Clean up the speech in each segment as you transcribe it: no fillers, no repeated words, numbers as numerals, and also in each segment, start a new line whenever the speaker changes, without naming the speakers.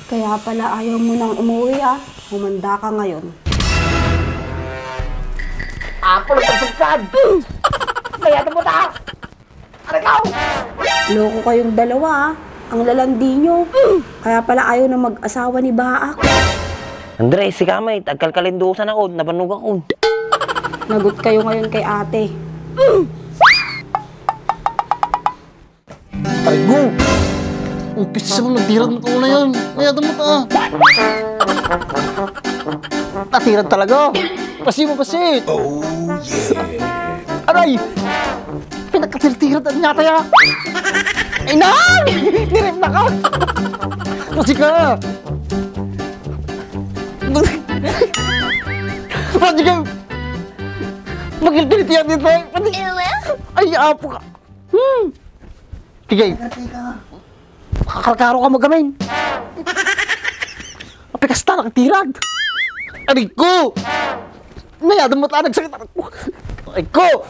Kaya pala ayaw mo nang umuwi ah. Humanda ka ngayon.
Ako lang pagsagkan! Kaya mo ta! Aragaw!
Loko kayong dalawa ah. Ang lalandi nyo. Kaya pala ayaw na mag-asawa ni Baak.
Andres, si Kamay, tagkalkalindusan ako, nabanog ako.
Nagot kayo ngayon kay ate.
Argo! Umpisa mo, nagtirad mo ito na yan. Mayada mo ta. Natirad talaga. Pasi mo pasi. Oh, yeah. Aray! Pinagkatirad niya tayo. Ay na! Nirip na ka! Pasi ka! Pasi ka! Magilpilit yan dito. Ay, apo ka. Sige. Kakarkaro ka magamin. Apikasta na katirag. Aray ko! Mayada mo ta, nagsakit ako. Aray ko!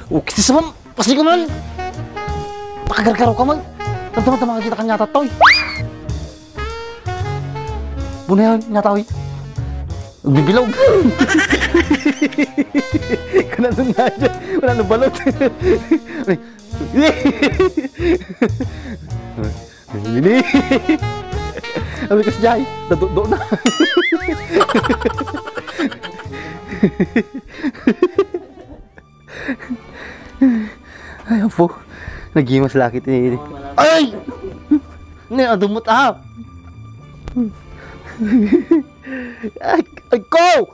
Ukis sa mam. Pasi ko man. Nakagarkaro ka man. Tama-tama kita kang nyata toy. Buna yan, nyata toy. Bibilog. Kana nung nga dyan. Wala nang balot. Ini. Abi kas jay. Dadok na. Ay, apo. Nagimas lakit ini. Ay! Ni adumot ah. Ay ko!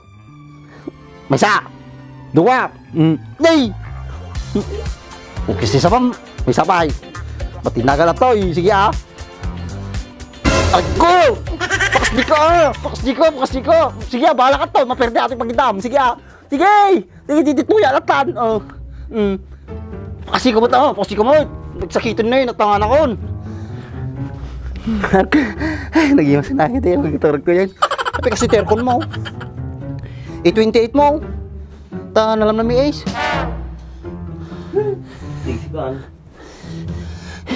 May isa! Dua! Nay! Ukis ni sapam! May sabay! Matinagal na to eh! Sige ah! Ay ko! Pakas di ko! Pakas di ko! Pakas di ko! Sige ah! Bahala ka to! Maperde ating pagindam! Sige ah! Sige! Sige! Tituya latan! Oh! Pakasi ko mo to! Pakasi ko mo! Nagsakitin na yun! Natangan ako! Ay! Nagimas na nakita yun! Magkiturog ko yan! Tapi kasi terkon mo. A28 mo. Ta nalam na may ace.
Tigsikan.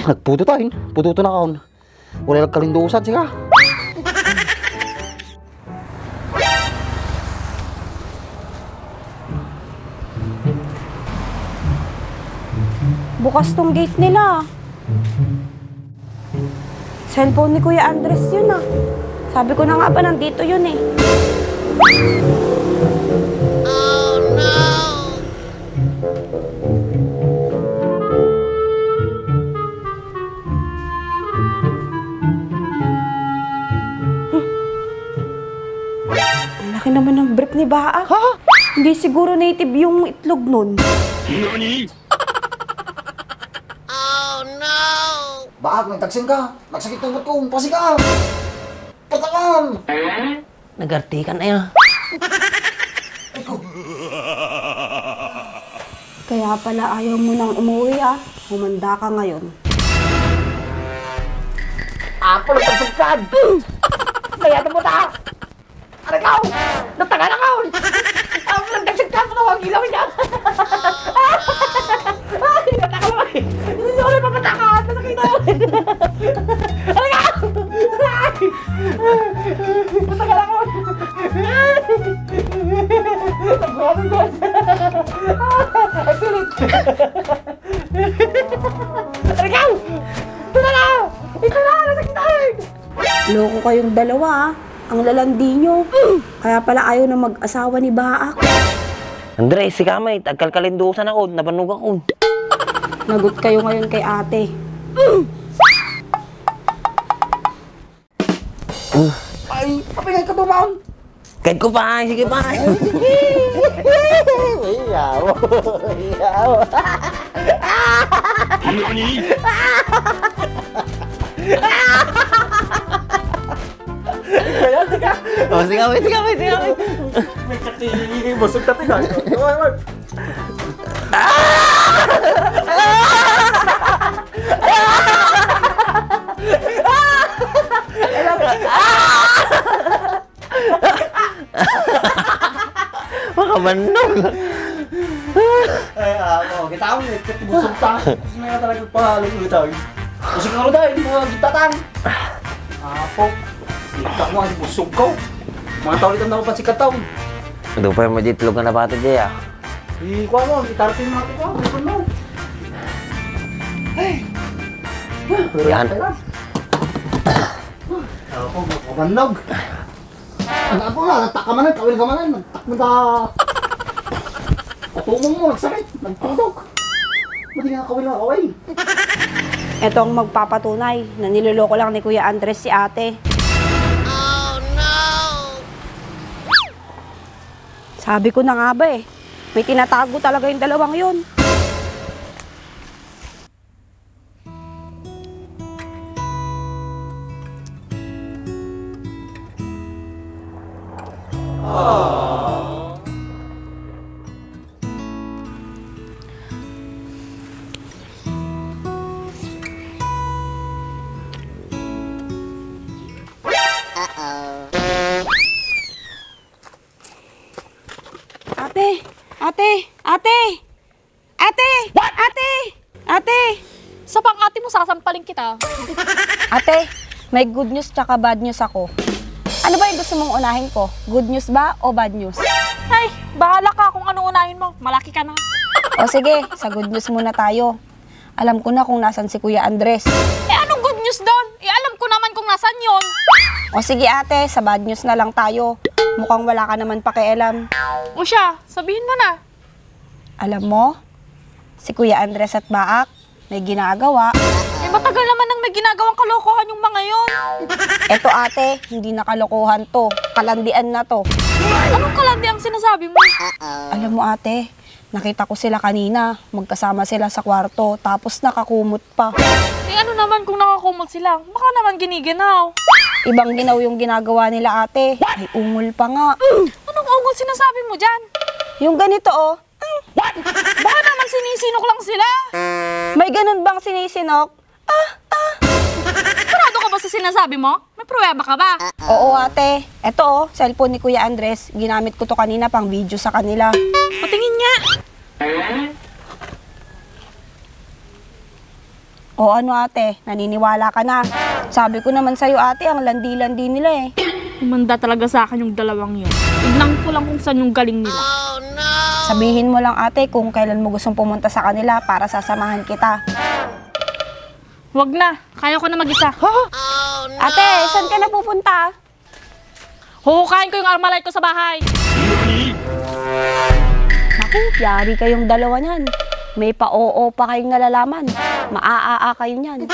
Nagputo tayo. Puto na kaon. Wala nagkalindusan siya.
Bukas tong gate nila. Cellphone ni Kuya Andres yun ah. Sabi ko na nga ba nandito yun eh. Oh no! Ang laki naman ng brief ni Baak. Ha? Hindi siguro native yung itlog nun.
Nani? Oh no!
Baak, nagtaksin ka. Nagsakit tungkot ko. Pasi ka. Patangan!
Nagartikan na yan.
Kaya pala ayaw mo nang umuwi ah. Humanda ka ngayon.
Ako lang pagsagkan! Kaya mo ta! Aragaw! Natagal ako! Ako lang pagsagkan mo na huwag ilaw niya! Ay! Natakal mo eh! Hindi ko rin papatakan! Nasakita mo eh! Aragaw! Ay! Natagal ako! Nagbuhamin ko! Ay, pilit! Aragaw! Ito na lang! Ito na! Nasakitan!
Loko kayong dalawa ah. Ang lalandi nyo. Kaya pala ayaw na mag-asawa ni Baak.
Andres, si Kamay, tagkalkalindusan ako, nabanog ako.
Nagot kayo ngayon kay ate.
Ay, papingay ka tumaon!
Kahit ko pa, sige pa.
Iyaw! Iyaw!
Nani?
Kaya, tika!
Oh, sige kami, sige kami, sige kami.
May katingin, busog ka tika!
Makamanong.
Ay, ako, kita mo, katibusog ta. Kasi may talagang pahalong utaw. Busog ka rin dahil, mga gitatan. Apo. Kita mo ang busog ko. Mga tao ulit ang napapansin ka tao.
Doon pa yung maditlog na nabato dyan ah.
Kuha mo, itarapin mo natin ko. Ipon mo. Ay.
Yan.
Ako, magpabannog. Ano po nga, nagtak ka manan, kawil ka manan. Nagtak mo na. Patumong mo, nagsakit. Nagtudok. Buti nga kawil na kawil.
Ito ang magpapatunay na niloloko lang ni Kuya Andres si ate. Oh no! Sabi ko na nga ba eh, may tinatago talaga yung dalawang yun. Ate! Ate! Ate! Ate! Ate! Ate!
Sa pang-ate mo, sasampalin kita.
Ate, may good news tsaka bad news ako. Ano ba yung gusto mong unahin ko? Good news ba o bad news?
Ay, bahala ka kung ano unahin mo. Malaki ka na.
O sige, sa good news muna tayo. Alam ko na kung nasan si Kuya Andres.
Eh, anong good news doon? Eh, alam ko naman kung nasan yon.
O sige ate, sa bad news na lang tayo. Mukhang wala ka naman pakialam.
O siya, sabihin mo na.
Alam mo, si Kuya Andres at Baak may ginagawa.
Eh, matagal naman nang may ginagawang kalokohan yung mga yon.
Eto ate, hindi na kalokohan to. Kalandian na to.
Anong kalandi ang sinasabi mo?
Alam mo ate, nakita ko sila kanina. Magkasama sila sa kwarto, tapos nakakumot pa.
Eh, ano naman kung nakakumot sila? Baka naman giniginaw.
Ibang ginaw yung ginagawa nila ate. May ungol pa nga.
Anong ungol sinasabi mo dyan?
Yung ganito oh.
Baka naman sinisinok lang sila.
May ganun bang sinisinok?
Sigurado ka ba sa sinasabi mo? May pruweba ka ba?
Oo ate. Eto oh, cellphone ni Kuya Andres. Ginamit ko to kanina pang video sa kanila.
Patingin nga.
O ano ate, naniniwala ka na. Sabi ko naman sa'yo ate, ang landi-landi nila eh.
Umanda talaga sa akin yung dalawang yun. Tignan ko lang kung saan yung galing nila.
Sabihin mo lang ate kung kailan mo gustong pumunta sa kanila para sasamahan kita.
Wag na, kaya ko na mag-isa.
Ate, saan ka na pupunta?
Huhukain ko yung Armalite ko sa bahay.
Naku, yari kayong dalawa niyan. May pa-oo pa kayong nalalaman. Maaaa kayo niyan.